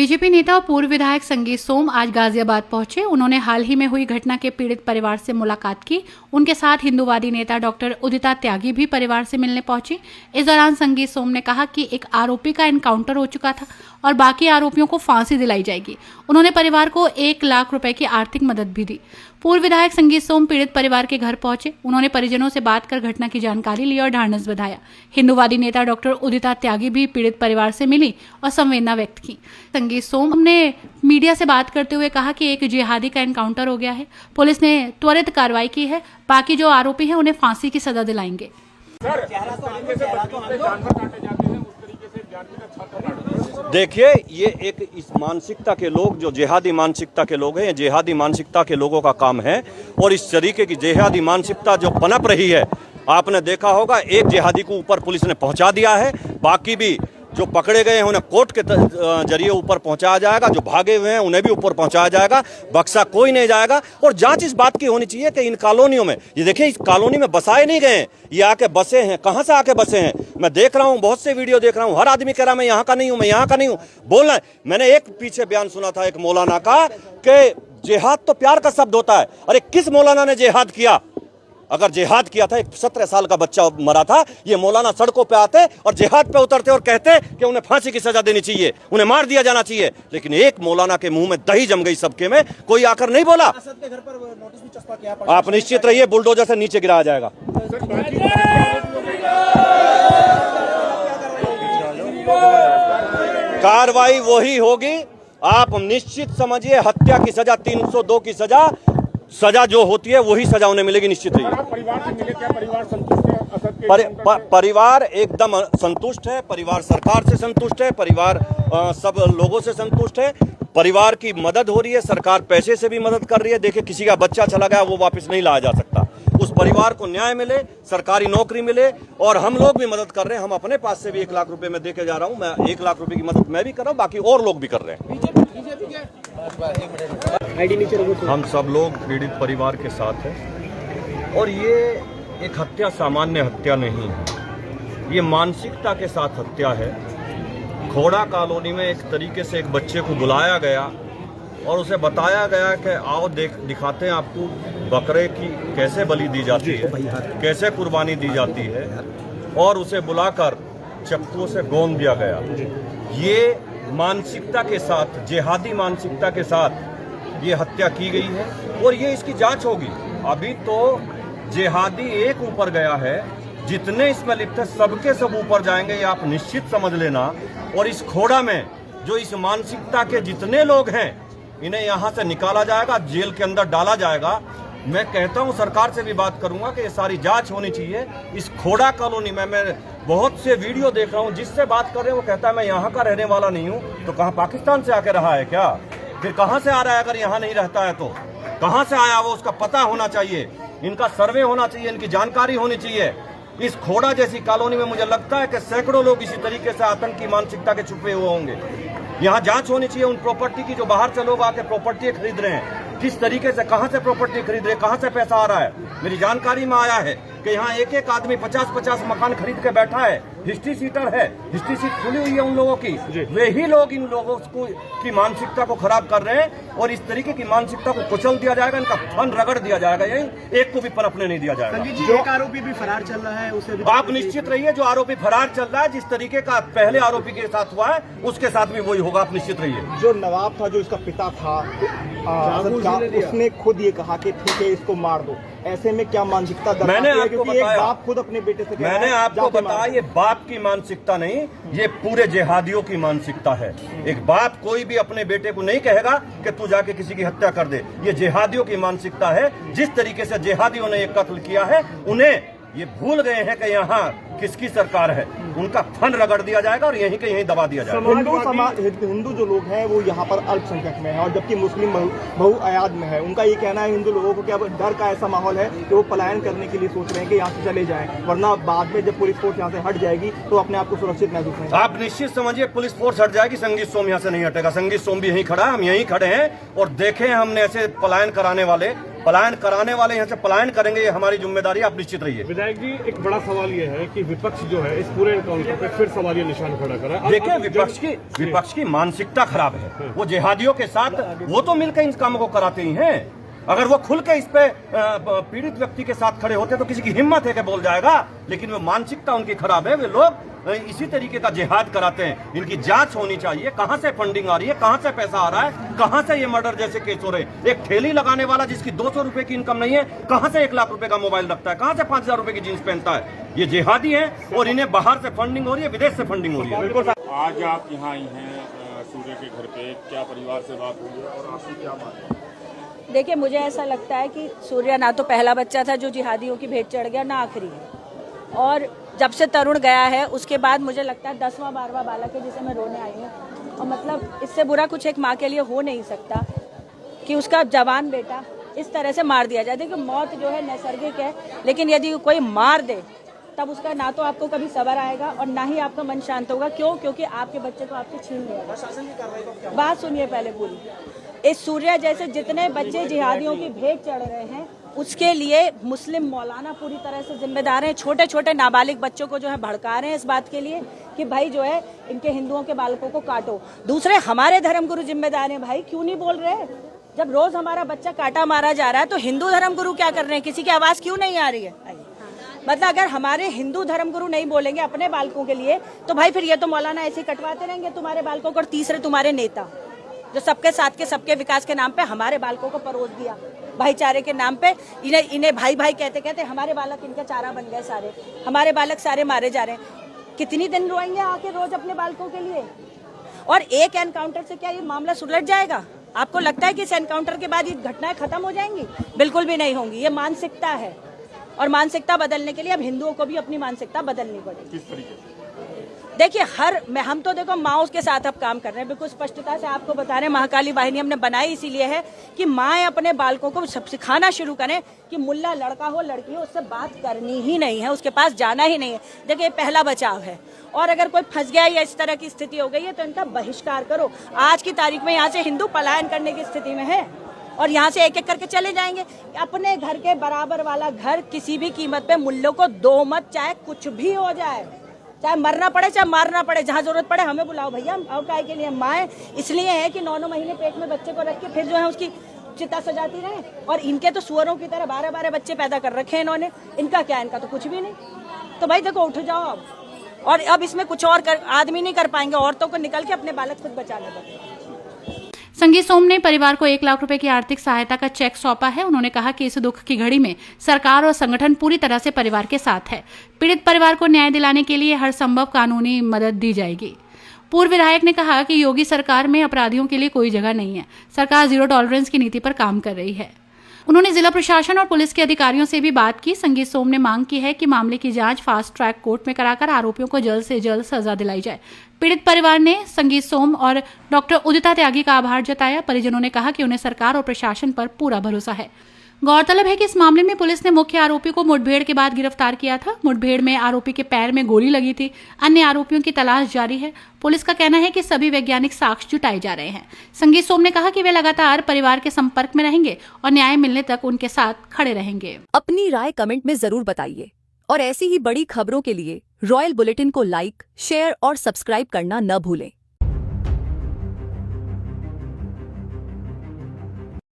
BJP नेता और पूर्व विधायक संगीत सोम आज गाजियाबाद पहुंचे। उन्होंने हाल ही में हुई घटना के पीड़ित परिवार से मुलाकात की। उनके साथ हिंदूवादी नेता डॉक्टर उदिता त्यागी भी परिवार से मिलने पहुंची। इस दौरान संगीत सोम ने कहा कि एक आरोपी का एनकाउंटर हो चुका था और बाकी आरोपियों को फांसी दिलाई जाएगी। उन्होंने परिवार को 1 लाख रुपए की आर्थिक मदद भी दी। पूर्व विधायक संगीत सोम पीड़ित परिवार के घर पहुंचे। उन्होंने परिजनों से बात कर घटना की जानकारी ली और ढांढस बंधाया। हिंदूवादी नेता डॉक्टर उदिता त्यागी भी पीड़ित परिवार से मिली और संवेदना व्यक्त की। संगीत सोम ने मीडिया से बात करते हुए कहा कि एक जिहादी का एनकाउंटर हो गया है। पुलिस ने त्वरित कार्रवाई की है। बाकी जो आरोपी हैं उन्हें फांसी की सजा दिलाएंगे। देखिए, ये एक इस मानसिकता के लोग जो जिहादी मानसिकता के लोग हैं, ये जिहादी मानसिकता के लोगों का काम है। और इस तरीके की जिहादी मानसिकता जो पनप रही है, आपने देखा होगा, एक जिहादी को ऊपर पुलिस ने पहुंचा दिया है। बाकी भी जो पकड़े गए हैं उन्हें कोर्ट के जरिए ऊपर पहुंचाया जाएगा। जो भागे हुए हैं उन्हें भी ऊपर पहुंचाया जाएगा। बक्सा कोई नहीं जाएगा। और जांच इस बात की होनी चाहिए कि इन कॉलोनियों में, ये देखिए, इस कॉलोनी में बसाए नहीं गए हैं, ये आके बसे हैं। कहां से आके बसे हैं? मैं देख रहा हूं, बहुत से वीडियो देख रहा हूं, हर आदमी कह रहा मैं यहां का नहीं हूं, मैं यहां का नहीं हूं। बोलना है। मैंने एक पीछे बयान सुना था एक मौलाना का कि जिहाद तो प्यार का शब्द होता है। अरे किस मौलाना ने जिहाद किया? अगर जिहाद किया था, एक 17 साल का बच्चा मरा था। ये मौलाना सड़कों पे आते और जिहाद पे उतरते और कहते कि उन्हें फांसी की सजा देनी चाहिए, उन्हें मार दिया जाना चाहिए। लेकिन एक मौलाना के मुंह में दही जम गई सबके में, कोई आकर नहीं बोला। के घर पर नोटिस भी चस्पा किया। आप निश्चित रहिए, बुलडोजर से नीचे गिराया जाएगा। कार्रवाई वही होगी। आप निश्चित समझिए, हत्या की सजा 302 की सजा जो होती है वही सजा उन्हें मिलेगी। निश्चित रहिए। परिवार से मिले, क्या परिवार संतुष्ट है? परिवार एकदम संतुष्ट है। परिवार सरकार से संतुष्ट है। परिवार सब लोगों से संतुष्ट है। परिवार की मदद हो रही है। सरकार पैसे से भी मदद कर रही है। देखिए, किसी का बच्चा चला गया, वो वापस नहीं लाया जा सकता। उस परिवार को न्याय मिले, सरकारी नौकरी मिले। और हम लोग भी मदद कर रहे हैं। हम अपने पास से भी 1 लाख रुपए में देके जा रहा हूं। मैं 1 लाख रुपए की मदद मैं भी कर रहा हूं, बाकी और लोग भी कर रहे हैं। हम सब लोग पीड़ित परिवार के साथ हैं। और ये एक हत्या सामान्य हत्या नहीं है, ये मानसिकता के साथ हत्या है। खोड़ा कॉलोनी में एक तरीके से एक बच्चे को बुलाया गया और उसे बताया गया कि आओ दिखाते हैं आपको बकरे की कैसे बलि दी जाती है, कैसे कुर्बानी दी जाती है। और उसे बुलाकर चप्पू से गोंद दिया गया। ये मानसिकता के साथ, जिहादी मानसिकता के साथ ये हत्या की गई है। और ये इसकी जांच होगी। अभी तो जिहादी एक ऊपर गया है, जितने इसमें लिप्त है सबके सब ऊपर जाएंगे, ये आप निश्चित समझ लेना। और इस खोड़ा में जो इस मानसिकता के जितने लोग हैं, इन्हें यहाँ से निकाला जाएगा, जेल के अंदर डाला जाएगा। मैं कहता हूँ, सरकार से भी बात करूंगा कि ये सारी जांच होनी चाहिए। इस खोड़ा कॉलोनी में मैं बहुत से वीडियो देख रहा हूँ, जिससे बात कर रहे हैं वो कहता है मैं यहाँ का रहने वाला नहीं हूँ। तो कहाँ पाकिस्तान से आके रहा है क्या? फिर कहाँ से आ रहा है? अगर यहाँ नहीं रहता है तो कहाँ से आया वो? उसका पता होना चाहिए, इनका सर्वे होना चाहिए, इनकी जानकारी होनी चाहिए। इस खोड़ा जैसी कॉलोनी में मुझे लगता है कि सैकड़ों लोग इसी तरीके से आतंकी मानसिकता के छुपे हुए होंगे। यहाँ जांच होनी चाहिए उन प्रॉपर्टी की, जो बाहर से लोग आके प्रॉपर्टी खरीद रहे हैं, किस तरीके से, कहां से प्रॉपर्टी खरीद रहे हैं, कहां से पैसा आ रहा है। मेरी जानकारी में आया है कि यहाँ एक एक आदमी 50-50 मकान खरीद के बैठा है। हिस्ट्री सीटर है, हिस्ट्री सीट खुली हुई है उन लोगों की। वे ही लोग इन लोगों की मानसिकता को खराब कर रहे हैं। और इस तरीके की मानसिकता को कुचल दिया जाएगा, इनका फन रगड़ दिया जाएगा, यही एक को भी पनपने नहीं दिया जाएगा। जो आरोपी भी फरार चल रहा है, उसे भी आप निश्चित रहिए, जो आरोपी फरार चल रहा है, जिस तरीके का पहले आरोपी के साथ हुआ है, उसके साथ भी वही होगा। आप निश्चित रहिए। जो नवाब था, जो इसका पिता था, उसने खुद ये कहा कि ठीक है, इसको मार दो। ऐसे में क्या मानसिकता मैंने आपको बताया, एक बाप खुद अपने बेटे से मैंने आपको बताया, ये बाप की मानसिकता नहीं, ये पूरे जिहादियों की मानसिकता है। एक बाप कोई भी अपने बेटे को नहीं कहेगा कि तू जाके किसी की हत्या कर दे। ये जिहादियों की मानसिकता है। जिस तरीके से जिहादियों ने ये कत्ल किया है, उन्हें ये भूल गए हैं कि यहाँ किसकी सरकार है। उनका फन रगड़ दिया जाएगा और यहीं के यहीं दबा दिया जाएगा। हिंदू जो लोग हैं वो यहाँ पर अल्पसंख्यक में है, और जबकि मुस्लिम बहुआयात में है। उनका ये कहना है हिंदू लोगों को कि अब डर का ऐसा माहौल है कि वो पलायन करने के लिए सोच रहे हैं कि यहाँ से चले जाएं, वरना बाद में जब पुलिस फोर्स यहाँ से हट जाएगी तो अपने आप को सुरक्षित महसूस करेंगे। आप निश्चित समझिए, पुलिस फोर्स हट जाएगी, संगीत सोम यहाँ से नहीं हटेगा। संगीत सोम भी यहीं खड़ा है, हम यहीं खड़े हैं और देखे हमने ऐसे पलायन कराने वाले पलायन कराने वाले यहाँ से पलायन करेंगे, ये हमारी जिम्मेदारी, आप निश्चित रहिए। विधायक जी, एक बड़ा सवाल ये है कि विपक्ष जो है इस पूरे एनकाउंटर पे फिर सवालिया निशान खड़ा करा है। देखिए, विपक्ष की मानसिकता खराब है। वो जिहादियों के साथ वो तो मिलकर इन कामों को कराते ही हैं। अगर वो खुल के इस पे पीड़ित व्यक्ति के साथ खड़े होते तो किसी की हिम्मत है कि बोल जाएगा, लेकिन वो मानसिकता उनकी खराब है। वे लोग इसी तरीके का जिहाद कराते हैं। इनकी जांच होनी चाहिए, कहां से फंडिंग आ रही है, कहां से पैसा आ रहा है, कहां से ये मर्डर जैसे केस हो रहे हैं। एक ठेली लगाने वाला जिसकी 200 रुपए की इनकम नहीं है, कहां से 1 लाख रुपए का मोबाइल रखता है, कहां से 5,000 रुपए की जींस पहनता है। ये जिहादी है और इन्हें बाहर से फंडिंग हो रही है, विदेश से फंडिंग हो रही है। बिल्कुल। आज आप यहाँ आई हैं सूर्य के घर पे, क्या परिवार से बात हुई है और आपसे क्या बात है? देखिए, मुझे ऐसा लगता है कि सूर्या ना तो पहला बच्चा था जो जिहादियों की भेंट चढ़ गया, ना आखिरी है। और जब से तरुण गया है उसके बाद मुझे लगता है 10वां 12वां बालक है जिसे मैं रोने आई हूँ। और मतलब इससे बुरा कुछ एक माँ के लिए हो नहीं सकता कि उसका जवान बेटा इस तरह से मार दिया जाए। देखिए, मौत जो है नैसर्गिक है, लेकिन यदि कोई मार दे तब उसका ना तो आपको कभी सब्र आएगा और ना ही आपका मन शांत होगा। क्यों? क्योंकि आपके बच्चे तो आपसे छीन लिया। बात सुनिए पहले पूरी। इस सूर्या जैसे जितने बच्चे जिहादियों की भेंट चढ़ रहे हैं उसके लिए मुस्लिम मौलाना पूरी तरह से जिम्मेदार हैं। छोटे छोटे नाबालिग बच्चों को जो है भड़का रहे हैं इस बात के लिए कि भाई जो है इनके हिंदुओं के बालकों को काटो। दूसरे हमारे धर्मगुरु जिम्मेदार हैं। भाई क्यों नहीं बोल रहे? जब रोज हमारा बच्चा काटा मारा जा रहा है तो हिंदू धर्मगुरु क्या कर रहे हैं? किसी की आवाज क्यों नहीं आ रही है? मतलब अगर हमारे हिंदू धर्मगुरु नहीं बोलेंगे अपने बालकों के लिए तो भाई फिर ये तो मौलाना ऐसे ही कटवाते रहेंगे तुम्हारे बालकों को। और तीसरे तुम्हारे नेता जो सबके साथ के सबके विकास के नाम पे हमारे बालकों को परोस दिया, भाईचारे के नाम पे इन्हें भाई भाई कहते कहते हमारे बालक इनका चारा बन गए। सारे हमारे बालक सारे मारे जा रहे हैं। कितनी दिन रोएंगे आके रोज अपने बालकों के लिए? और एक एनकाउंटर से क्या ये मामला सुलझ जाएगा? आपको लगता है कि इस एनकाउंटर के बाद ये घटनाएं खत्म हो जाएंगी? बिल्कुल भी नहीं होंगी। ये मानसिकता है और मानसिकता बदलने के लिए अब हिंदुओं को भी अपनी मानसिकता बदलनी पड़ेगी। किस तरीके से? देखिए, हम तो देखो माओ के साथ अब काम कर रहे हैं। बिल्कुल स्पष्टता से आपको बता रहे हैं, महाकाली वाहिनी हमने बनाई इसीलिए है कि माएँ अपने बालकों को सब सिखाना शुरू करें कि मुल्ला लड़का हो लड़की हो उससे बात करनी ही नहीं है, उसके पास जाना ही नहीं है। देखिए, पहला बचाव है। और अगर कोई फंस गया या इस तरह की स्थिति हो गई है तो इनका बहिष्कार करो। आज की तारीख में यहाँ से हिंदू पलायन करने की स्थिति में है और यहाँ से एक एक करके चले जाएंगे। अपने घर के बराबर वाला घर किसी भी कीमत पे मुल्लों को दो मत, चाहे कुछ भी हो जाए, चाहे मरना पड़े चाहे मारना पड़े, जहाँ जरूरत पड़े हमें बुलाओ भैया। और काय के लिए माए इसलिए है कि 9-9 महीने पेट में बच्चे को रख के फिर जो है उसकी चिता सजाती रहे। और इनके तो सुअरों की तरह 12-12 बच्चे पैदा कर रखे हैं इन्होंने। इनका क्या? इनका तो कुछ भी नहीं। तो भाई देखो, उठ जाओ अब। और अब इसमें कुछ और आदमी नहीं कर पाएंगे, औरतों को निकल के अपने बालक खुद बचाने पड़ेंगे। संगीत सोम ने परिवार को 1 लाख रुपए की आर्थिक सहायता का चेक सौंपा है। उन्होंने कहा कि इस दुख की घड़ी में सरकार और संगठन पूरी तरह से परिवार के साथ है। पीड़ित परिवार को न्याय दिलाने के लिए हर संभव कानूनी मदद दी जाएगी। पूर्व विधायक ने कहा कि योगी सरकार में अपराधियों के लिए कोई जगह नहीं है। सरकार जीरो टॉलरेंस की नीति पर काम कर रही है। उन्होंने जिला प्रशासन और पुलिस के अधिकारियों से भी बात की। संगीत सोम ने मांग की है कि मामले की जांच फास्ट ट्रैक कोर्ट में कराकर आरोपियों को जल्द से जल्द सजा दिलाई जाए। पीड़ित परिवार ने संगीत सोम और डॉक्टर उदिता त्यागी का आभार जताया। परिजनों ने कहा कि उन्हें सरकार और प्रशासन पर पूरा भरोसा है। गौरतलब है कि इस मामले में पुलिस ने मुख्य आरोपी को मुठभेड़ के बाद गिरफ्तार किया था। मुठभेड़ में आरोपी के पैर में गोली लगी थी। अन्य आरोपियों की तलाश जारी है। पुलिस का कहना है कि सभी वैज्ञानिक साक्ष्य जुटाए जा रहे हैं। संगीत सोम ने कहा कि वे लगातार परिवार के संपर्क में रहेंगे और न्याय मिलने तक उनके साथ खड़े रहेंगे। अपनी राय कमेंट में जरूर बताइए और ऐसी ही बड़ी खबरों के लिए रॉयल बुलेटिन को लाइक, शेयर और सब्सक्राइब करना न भूलें।